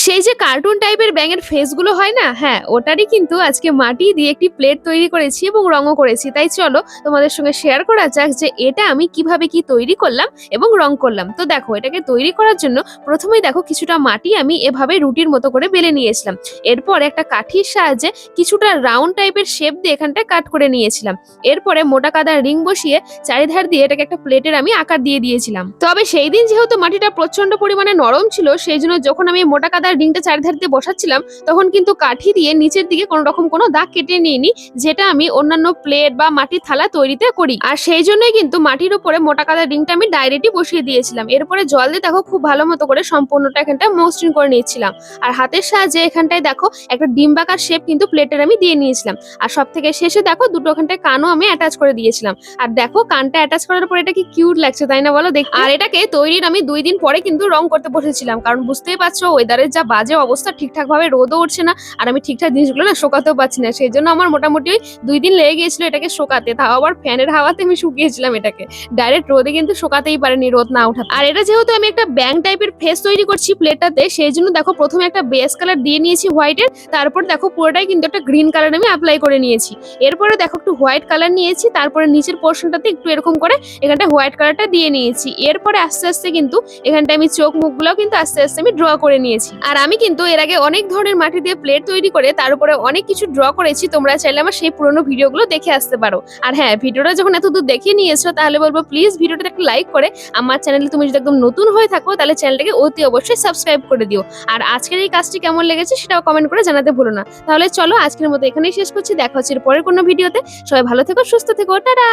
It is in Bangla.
সেই যে কার্টুন টাইপের ব্যাঙের ফেসগুলো হয় না? হ্যাঁ, ওটারই কিন্তু আজকে মাটি দিয়ে একটি প্লেট তৈরি করেছি এবং রঙও করেছি। তাই চলো তোমাদের সঙ্গে শেয়ার করা যাক যে এটা আমি কিভাবে কি তৈরি করলাম এবং রং করলাম। তো দেখো এটাকে তৈরি করার জন্য ১ম এই দেখো কিছুটা মাটি আমি এভাবে রুটির মতো করে বেলে নিয়েছিলাম। এরপর একটা কাঠির সাহায্যে কিছুটা রাউন্ড টাইপের শেপ দিয়ে এখানটায় কাট করে নিয়েছিলাম। এরপরে মোটা কাদার রিং বসিয়ে চারিধার দিয়ে এটাকে একটা প্লেটের আমি আকার দিয়ে দিয়েছিলাম। তবে সেইদিন যেহেতু মাটিটা প্রচন্ড পরিমাণে নরম ছিল, সেইজন্য যখন আমি মোটা কাদার রিংটা চারিধার দিয়ে বসাচ্ছিলাম, তখন কিন্তু কাঠি দিয়ে নিচের দিকে কোনোরকম কোনো দাগ কেটে নিইনি, যেটা আমি অন্যান্য প্লেট বা মাটির থালা তৈরিতে করি। আর সেই জন্যই কিন্তু মাটির উপরে মোটা কাদার রিংটা আমি ডাইরেক্টই বসিয়ে দিয়েছিলাম। এরপরে জল দিয়ে দেখো খুব ভালো মতো করে সম্পূর্ণটা এখানটায় মসৃণ করে নিচ্ছিলাম। আর হাতের সাহায্যে এখানটায় দেখো একটা ডিম্বাকার শেপ কিন্তু প্লেটের আমি দিয়ে নিয়েছিলাম। আর সব থেকে শেষে দেখো দুটো ওখানটায় কানও আমি অ্যাটাচ করে দিয়েছিলাম। আর দেখো কানটা অ্যাটাচ করার পর এটা কি কিউট লাগছে, তাই না বলো দেখতে? আর এটাকে তৈরির আমি ২ দিন পরে কিন্তু রং করতে বসেছিলাম, কারণ বুঝতেই পারছো ওয়েদারের যা বাজে অবস্থা, ঠিকঠাক ভাবে রোদও উঠছে না আর আমি ঠিকঠাক জিনিসগুলো না শোকাতেও পারছি না। সেই জন্য আমার মোটামুটি ওই ২ দিন লেগে গিয়েছিল এটাকে শোকাতে, তাও আবার ফ্যানের হাওয়াতে আমি শুকিয়েছিলাম এটাকে। ডাইরেক্ট রোদে কিন্তু শোকাতেই পারিনি, রোদ না ওঠাতে। আর এটা যেহেতু আমি একটা ব্যাঙ টাইপের ফেস তৈরি করছি প্লেটটাতে, সেই জন্য দেখো প্রথমে একটা বেস কালার দিয়ে নিয়েছি হোয়াইটের, তারপর দেখো পুরোটাই কিন্তু একটা গ্রিন কালার আমি অ্যাপ্লাই করে নিয়েছি। এরপরে দেখো একটু হোয়াইট কালার নিয়েছি, তারপরে নিচের পোর্শনটাতে একটু এরকম করে এখানটা হোয়াইট কালারটা দিয়ে নিয়েছি। এরপরে আস্তে আস্তে কিন্তু এখানটা আমি চোখ মুখগুলোও কিন্তু আস্তে আস্তে আমি ড্র করে নিয়েছি। আর আমি কিন্তু এর আগে অনেক ধরনের মাটি দিয়ে প্লেট তৈরি করে তার উপরে অনেক কিছু ড্র করেছি, তোমরা চাইলে আমার সেই পুরোনো ভিডিওগুলো দেখে আসতে পারো। আর হ্যাঁ, ভিডিওটা যখন এত দূর দেখে নিয়েছো তাহলে বলবো প্লিজ ভিডিওটা একটা লাইক করে আমার চ্যানেলে তুমি যদি একদম নতুন হয়ে থাকো তাহলে চ্যানেলটাকে অতি অবশ্যই সাবস্ক্রাইব করে দিও। আর আজকের এই কাজটি কেমন লেগেছে সেটাও কমেন্ট করে জানাতে ভুলো না। তাহলে চলো আজকের মতো এখানেই শেষ করছি, দেখা হচ্ছে এর পরের কোনো ভিডিওতে। সবাই ভালো থেকো, সুস্থ থেকো, টাটা।